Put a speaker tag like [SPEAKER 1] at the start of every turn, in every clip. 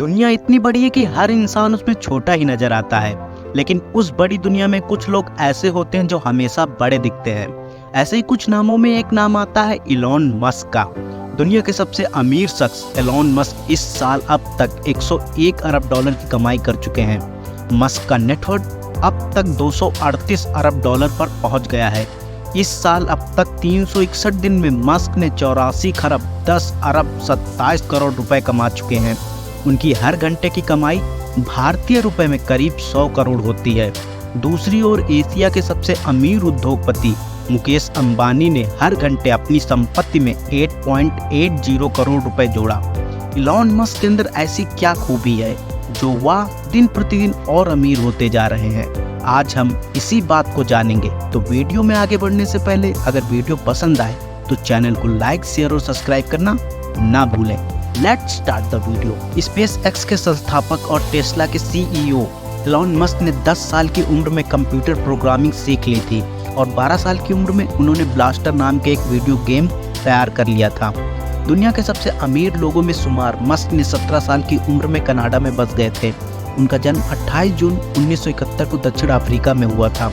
[SPEAKER 1] दुनिया इतनी बड़ी है कि हर इंसान उसमें छोटा ही नजर आता है, लेकिन उस बड़ी दुनिया में कुछ लोग ऐसे होते हैं जो हमेशा बड़े दिखते हैं। ऐसे ही कुछ नामों में एक नाम आता है इलॉन मस्क का। दुनिया के सबसे अमीर शख्स इलॉन मस्क इस साल अब तक 101 अरब डॉलर की कमाई कर चुके हैं। मस्क का नेटवर्थ अब तक 238 अरब डॉलर पर पहुंच गया है। इस साल अब तक 361 दिन में मस्क ने 84 खरब 10 अरब 27 करोड़ रुपए कमा चुके हैं। उनकी हर घंटे की कमाई भारतीय रुपए में करीब 100 करोड़ होती है। दूसरी ओर एशिया के सबसे अमीर उद्योगपति मुकेश अंबानी ने हर घंटे अपनी संपत्ति में 8.80 करोड़ रुपए जोड़ा। इलॉन मस्क के अंदर ऐसी क्या खूबी है जो वह दिन प्रतिदिन और अमीर होते जा रहे हैं? आज हम इसी बात को जानेंगे। तो वीडियो में आगे बढ़ने से पहले अगर वीडियो पसंद आए तो चैनल को लाइक, शेयर और सब्सक्राइब करना ना भूलें। Let's start the video. Space x के संस्थापक और टेस्ला के सीईओ इलॉन मस्क ने 10 साल की उम्र में कंप्यूटर प्रोग्रामिंग सीख ली थी और 12 साल की उम्र में उन्होंने ब्लास्टर नाम के एक वीडियो गेम तैयार कर लिया था। दुनिया के सबसे अमीर लोगों में शुमार मस्क ने 17 साल की उम्र में कनाडा में बस गए थे। उनका जन्म 28 जून 1971 को दक्षिण अफ्रीका में हुआ था।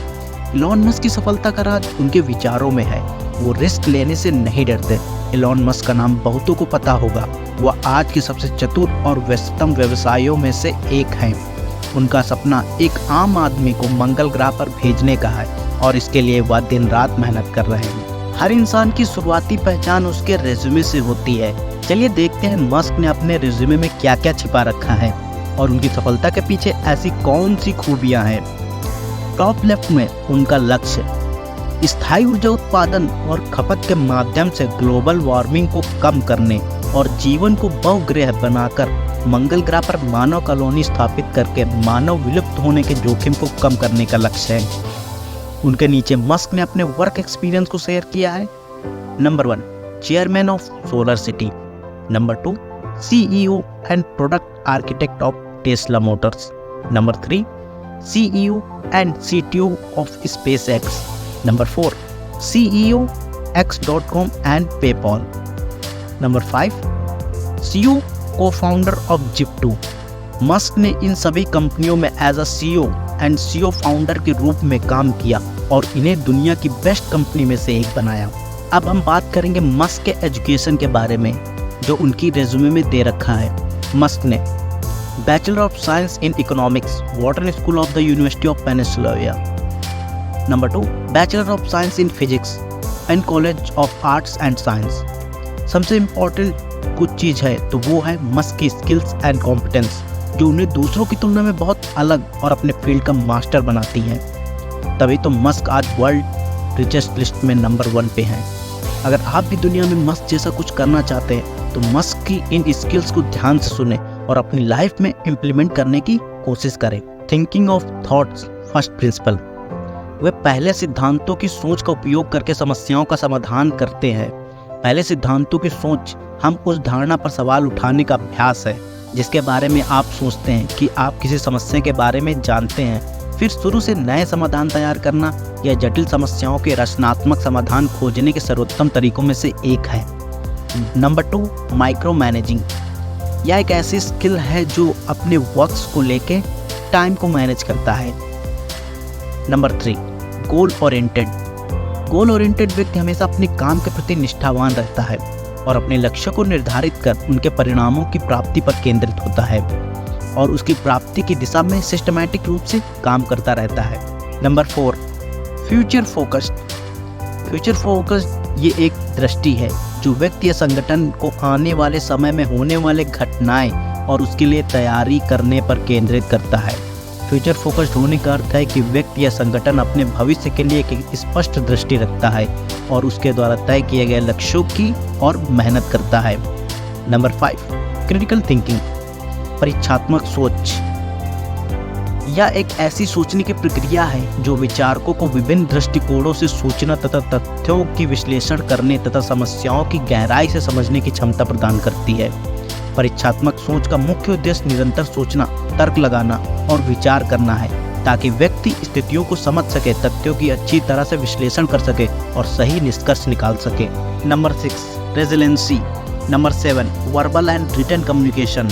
[SPEAKER 1] इलॉन मस्क की सफलता का राज उनके विचारों में है। वो रिस्क लेने से नहीं डरते। इलॉन मस्क का नाम बहुतों को पता होगा। वह आज के सबसे चतुर और व्यस्ततम व्यवसायियों में से एक हैं। उनका सपना एक आम आदमी को मंगल ग्रह पर भेजने का है और इसके लिए वह दिन रात मेहनत कर रहे हैं। हर इंसान की शुरुआती पहचान उसके रेज्यूमे से होती है। चलिए देखते हैं मस्क ने अपने रेज्यूमे में क्या क्या छिपा रखा है और उनकी सफलता के पीछे ऐसी कौन सी खूबियां हैं। टॉप लेफ्ट में उनका लक्ष्य स्थायी ऊर्जा उत्पादन और खपत के माध्यम से ग्लोबल वार्मिंग को कम करने और जीवन को बहुग्रह बनाकर मंगल ग्रह पर मानव कॉलोनी स्थापित करके मानव विलुप्त होने के जोखिम को कम करने का लक्ष्य है। उनके नीचे मस्क ने अपने वर्क एक्सपीरियंस को शेयर किया है। Number 1, chairman of Solar City. Number 2, CEO and product architect of Tesla Motors. Number 3, CEO and CTO of SpaceX. Number 4, CEO X.com and PayPal. Number 5, CEO co-founder of Zip2। Musk ने इन सभी कंपनियों में as a CEO and CEO founder के रूप में काम किया और इन्हें दुनिया की बेस्ट कंपनी में से एक बनाया। अब हम बात करेंगे मस्क के एजुकेशन के बारे में जो उनकी रेज्यूमे में दे रखा है। मस्क ने bachelor of science in economics, Wharton school of the university of Pennsylvania. Number 2, bachelor of science in physics and college of arts and science. सबसे इम्पोर्टेंट कुछ चीज़ है तो वो है मस्क की स्किल्स एंड कॉम्पिटेंस जो उन्हें दूसरों की तुलना में बहुत अलग और अपने फील्ड का मास्टर बनाती हैं। तभी तो मस्क आज वर्ल्ड रिचेस्ट लिस्ट में नंबर 1 पे हैं। अगर आप भी दुनिया में मस्क जैसा कुछ करना चाहते हैं तो मस्क की इन स्किल्स को ध्यान से सुने और अपनी लाइफ में इम्प्लीमेंट करने की कोशिश करें। Thinking of thoughts first principle. वे पहले सिद्धांतों की सोच का उपयोग करके समस्याओं का समाधान करते हैं। पहले सिद्धांतों की सोच हम उस धारणा पर सवाल उठाने का अभ्यास है जिसके बारे में आप सोचते हैं कि आप किसी समस्या के बारे में जानते हैं, फिर शुरू से नए समाधान तैयार करना या जटिल समस्याओं के रचनात्मक समाधान खोजने के सर्वोत्तम तरीकों में से एक है। Number 2, micro managing. यह एक ऐसी स्किल है जो अपने वर्क्स को लेके टाइम को मैनेज करता है। Number 3, goal oriented. Goal oriented व्यक्ति हमेशा अपने काम के प्रति निष्ठावान रहता है और अपने लक्ष्य को निर्धारित कर उनके परिणामों की प्राप्ति पर केंद्रित होता है और उसकी प्राप्ति की दिशा में सिस्टमैटिक रूप से काम करता रहता है। Number 4, future focused. Future focused ये एक दृष्टि है जो व्यक्ति या संगठन को आने वाले समय में होने वाले घटनाएं और उसके लिए तैयारी करने पर केंद्रित करता है। फ्यूचर फोकस्ड होने का अर्थ है कि व्यक्ति या संगठन अपने भविष्य के लिए एक स्पष्ट दृष्टि रखता है और उसके द्वारा तय किए गए लक्ष्यों की और मेहनत करता है। नंबर 5, क्रिटिकल थिंकिंग, परीक्षात्मक सोच। यह एक ऐसी सोचने की प्रक्रिया है जो विचारकों को विभिन्न दृष्टिकोणों से सोचना तथा तथ्यों की विश्लेषण करने तथा समस्याओं की गहराई से समझने की क्षमता प्रदान करती है। परीक्षात्मक सोच का मुख्य उद्देश्य निरंतर सोचना, तर्क लगाना और विचार करना है ताकि व्यक्ति स्थितियों को समझ सके, तथ्यों की अच्छी तरह से विश्लेषण कर सके और सही निष्कर्ष निकाल सके। Number 6, resiliency. Number 7, verbal and written communication.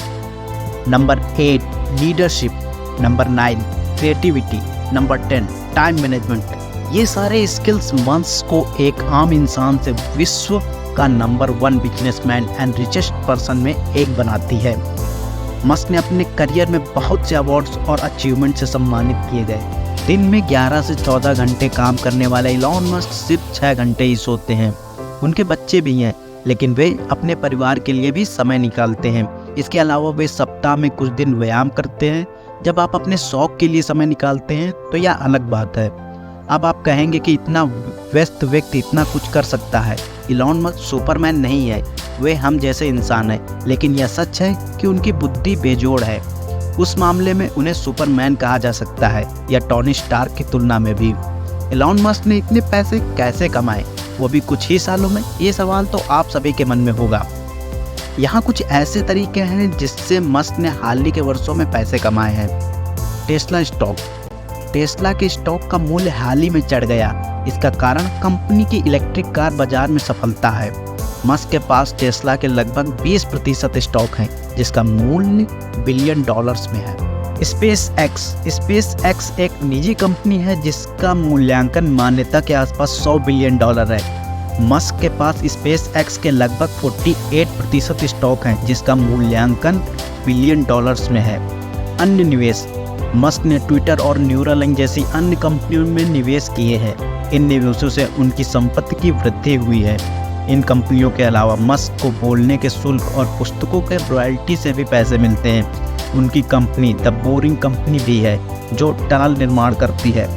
[SPEAKER 1] Number 8 leadership, number 9 creativity, number 10 time management. ये सारे स्किल्स मस्क को एक आम इंसान से विश्व का number 1 businessman and richest person में एक बनाती है। मस्क ने अपने करियर में बहुत से अवार्ड्स और अचीवमेंट से सम्मानित किए गए। दिन में 11 से 14 घंटे काम करने वाले इलॉन मस्क सिर्फ 6 घंटे ही सोते हैं। उनके बच्चे भी हैं, लेकिन वे अपने परिवार के लिए भी समय निकालते हैं। इसके अलावा वे सप्ताह में कुछ दिन व्यायाम करते हैं। जब आप अपने शौक के लिए समय निकालते हैं तो यह अलग बात है। अब आप कहेंगे कि इतना व्यस्त व्यक्ति इतना कुछ कर सकता है। इलॉन मस्क सुपरमैन नहीं है, वे हम जैसे इंसान हैं, लेकिन यह सच है कि उनकी बुद्धि बेजोड़ है। उस मामले में उन्हें सुपरमैन कहा जा सकता है, या टोनी स्टार्क की तुलना में भी। इलॉन मस्क ने इतने पैसे कैसे कमाए, वो भी कुछ ही सालों में? ये सवाल तो आप सभी के मन में होगा। यहाँ कुछ ऐसे तरीके हैं जिससे मस्क ने हाल ही के वर्षों में पैसे कमाए हैं। Tesla stock. टेस्ला के स्टॉक का मूल्य हाल ही में चढ़ गया। इसका कारण कंपनी की इलेक्ट्रिक कार बाजार में सफलता है। मस्क के पास टेस्ला के लगभग 20% स्टॉक है, जिसका मूल्य बिलियन डॉलर्स में है। स्पेस एक्स एक निजी कंपनी है जिसका मूल्यांकन मान्यता के आसपास $100 बिलियन है। मस्क के पास स्पेस एक्स के लगभग 48% स्टॉक है, जिसका मूल्यांकन बिलियन डॉलर्स में है। अन्य निवेश। मस्क ने ट्विटर और न्यूरालिंक जैसी अन्य कंपनियों में निवेश किए हैं। इन निवेशों से उनकी संपत्ति की वृद्धि हुई है। इन कंपनियों के अलावा मस्क को बोलने के शुल्क और पुस्तकों के रॉयल्टी से भी पैसे मिलते हैं। उनकी कंपनी द बोरिंग कंपनी भी है, जो टनल निर्माण करती है।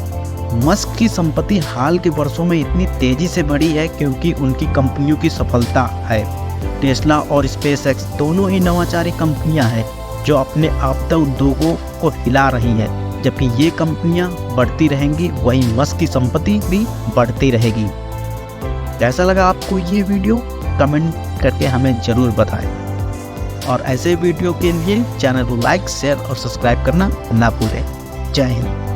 [SPEAKER 1] मस्क की संपत्ति हाल के वर्षों में इतनी तेजी से बढ़ी है क्योंकि उनकी कंपनियों की सफलता है। टेस्ला और स्पेस एक्स दोनों ही नवाचारी कंपनियां हैं जो अपने आपदा उद्योगों को हिला रही हैं। जबकि ये कंपनियां बढ़ती रहेंगी, वहीं मस्क की संपत्ति भी बढ़ती रहेगी। कैसा लगा आपको ये वीडियो? कमेंट करके हमें ज़रूर बताएं। और ऐसे वीडियो के लिए चैनल को लाइक, शेयर और सब्सक्राइब करना ना भूलें। जय हिंद।